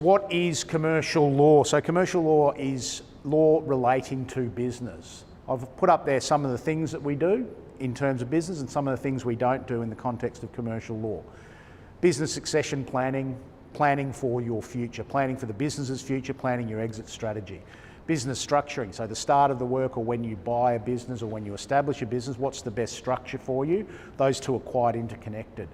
What is commercial law? So commercial law is law relating to business. I've put up there some of the things that we do in terms of business and some of the things we don't do in the context of commercial law. Business succession planning, planning for your future, planning for the business's future, planning your exit strategy. Business structuring, so the start of the work or when you buy a business or when you establish a business, what's the best structure for you? Those two are quite interconnected.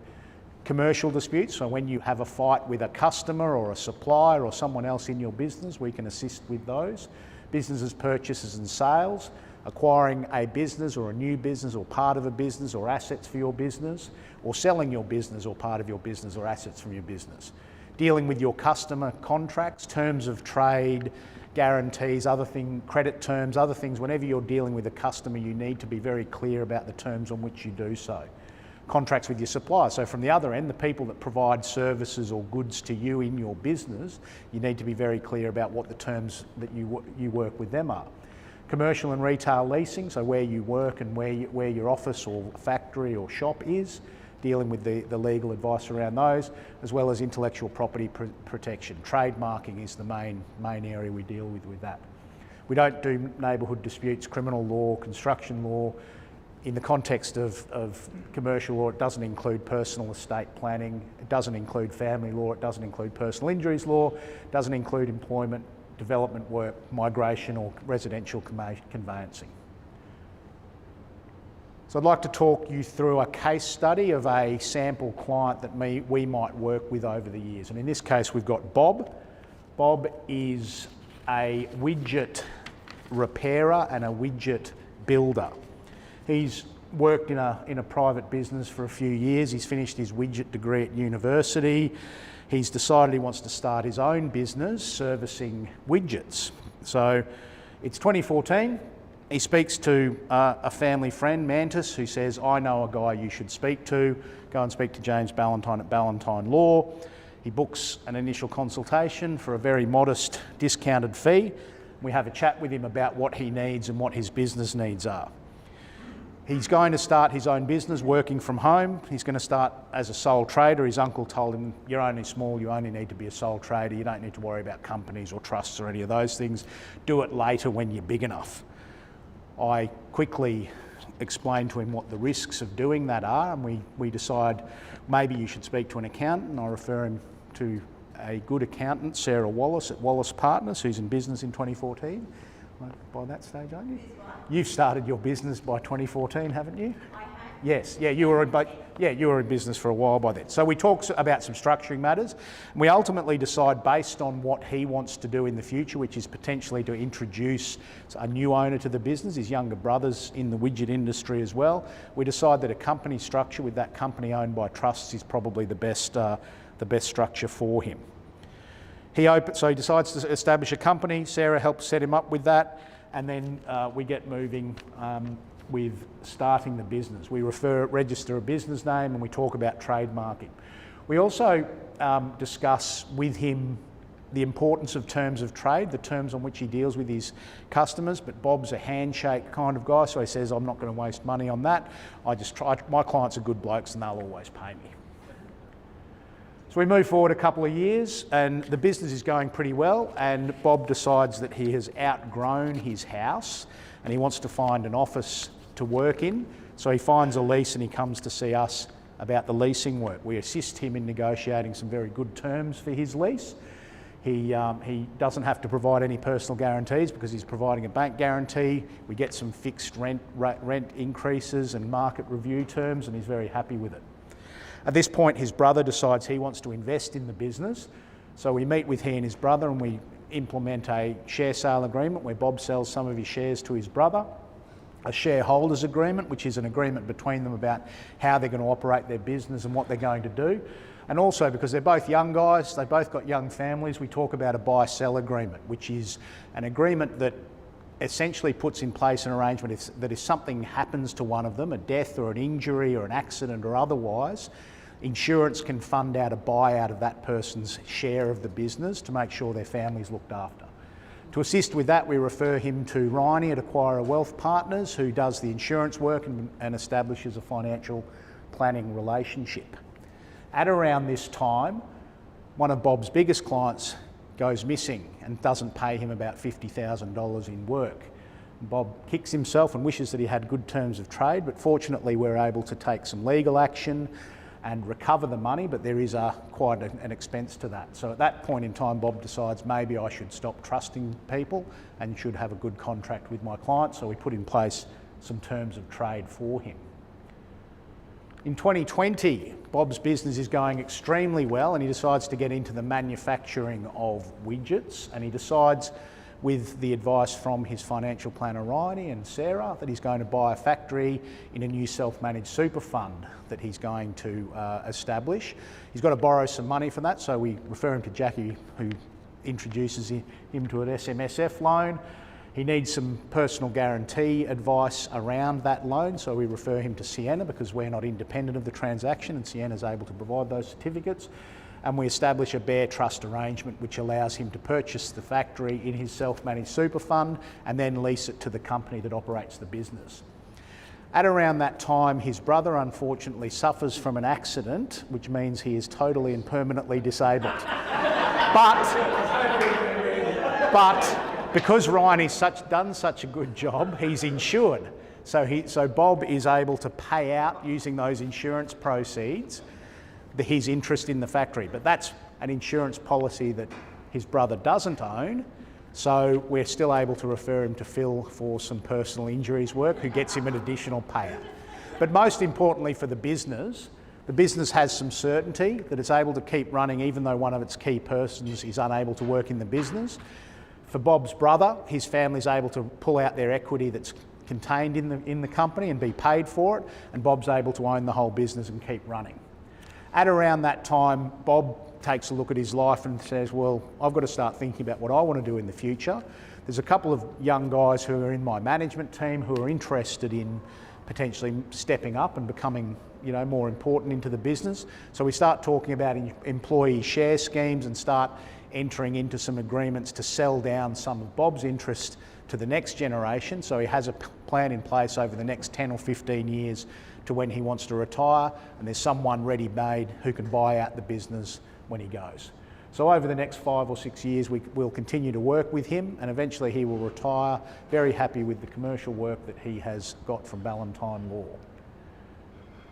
Commercial disputes, so when you have a fight with a customer or a supplier or someone else in your business, we can assist with those. Businesses, purchases and sales, acquiring a business or a new business or part of a business or assets for your business, or selling your business or part of your business or assets from your business. Dealing with your customer contracts, terms of trade, guarantees, credit terms, other things. Whenever you're dealing with a customer, you need to be very clear about the terms on which you do so. Contracts with your suppliers. So from the other end, the people that provide services or goods to you in your business, you need to be very clear about what the terms that you work with them are. Commercial and retail leasing, so where you work and where your office or factory or shop is, dealing with the legal advice around those, as well as intellectual property protection. Trademarking is the main area we deal with that. We don't do neighbourhood disputes, criminal law, construction law. In the context of commercial law, it doesn't include personal estate planning, it doesn't include family law, it doesn't include personal injuries law, it doesn't include employment, development work, migration or residential conveyancing. So I'd like to talk you through a case study of a sample client that we might work with over the years. And in this case, we've got Bob. Bob is a widget repairer and a widget builder. He's worked in a private business for a few years. He's finished his widget degree at university. He's decided he wants to start his own business servicing widgets. So it's 2014. He speaks to a family friend, Mantis, who says, I know a guy you should speak to. Go and speak to James Ballantyne at Ballantyne Law. He books an initial consultation for a very modest discounted fee. We have a chat with him about what he needs and what his business needs are. He's going to start his own business working from home. He's going to start as a sole trader. His uncle told him, you're only small, you only need to be a sole trader. You don't need to worry about companies or trusts or any of those things. Do it later when you're big enough. I quickly explained to him what the risks of doing that are, and we decide maybe you should speak to an accountant, and I refer him to a good accountant, Sarah Wallace at Wallace Partners, who's in business in 2014. By that stage, aren't you? You've started your business by 2014, haven't you? I have. Yes, yeah, you were in business for a while by then. So we talk about some structuring matters. And we ultimately decide based on what he wants to do in the future, which is potentially to introduce a new owner to the business. His younger brother's in the widget industry as well. We decide that a company structure with that company owned by trusts is probably the best structure for him. So he decides to establish a company. Sarah helps set him up with that, and then we get moving with starting the business. We register a business name, and we talk about trademarking. We also discuss with him the importance of terms of trade, the terms on which he deals with his customers, but Bob's a handshake kind of guy, so he says, I'm not going to waste money on that. My clients are good blokes and they'll always pay me. So we move forward a couple of years and the business is going pretty well, and Bob decides that he has outgrown his house and he wants to find an office to work in. So he finds a lease and he comes to see us about the leasing work. We assist him in negotiating some very good terms for his lease. He doesn't have to provide any personal guarantees because he's providing a bank guarantee. We get some fixed rent increases and market review terms, and he's very happy with it. At this point, his brother decides he wants to invest in the business. So we meet with he and his brother and we implement a share sale agreement where Bob sells some of his shares to his brother. A shareholders agreement, which is an agreement between them about how they're going to operate their business and what they're going to do. And also, because they're both young guys, they've both got young families, we talk about a buy-sell agreement, which is an agreement that essentially puts in place an arrangement that if something happens to one of them, a death or an injury or an accident or otherwise, insurance can fund out a buyout of that person's share of the business to make sure their family's looked after. To assist with that, we refer him to Riney at Acquire Wealth Partners, who does the insurance work and establishes a financial planning relationship. At around this time, one of Bob's biggest clients goes missing and doesn't pay him about $50,000 in work. Bob kicks himself and wishes that he had good terms of trade, but fortunately we're able to take some legal action and recover the money, but there is quite an expense to that. So at that point in time, Bob decides maybe I should stop trusting people and should have a good contract with my client, so we put in place some terms of trade for him. In 2020, Bob's business is going extremely well and he decides to get into the manufacturing of widgets, and he decides, with the advice from his financial planner Ryan and Sarah, that he's going to buy a factory in a new self-managed super fund that he's going to establish. He's got to borrow some money for that, so we refer him to Jackie, who introduces him to an SMSF loan. He needs some personal guarantee advice around that loan, so we refer him to Sienna because we're not independent of the transaction and Sienna's able to provide those certificates. And we establish a bare trust arrangement which allows him to purchase the factory in his self-managed super fund and then lease it to the company that operates the business. At around that time, his brother unfortunately suffers from an accident, which means he is totally and permanently disabled. But because Ryan has done such a good job, he's insured. So Bob is able to pay out using those insurance proceeds his interest in the factory, but that's an insurance policy that his brother doesn't own, so we're still able to refer him to Phil for some personal injuries work, who gets him an additional payout. But most importantly for the business has some certainty that it's able to keep running even though one of its key persons is unable to work in the business. For Bob's brother, his family's able to pull out their equity that's contained in the company and be paid for it, and Bob's able to own the whole business and keep running. At around that time, Bob takes a look at his life and says, well, I've got to start thinking about what I want to do in the future. There's a couple of young guys who are in my management team who are interested in potentially stepping up and becoming, more important into the business. So we start talking about employee share schemes and start entering into some agreements to sell down some of Bob's interest to the next generation. So he has a plan in place over the next 10 or 15 years to when he wants to retire, and there's someone ready-made who can buy out the business when he goes. So over the next 5 or 6 years, we'll continue to work with him, and eventually he will retire, very happy with the commercial work that he has got from Ballantyne Law.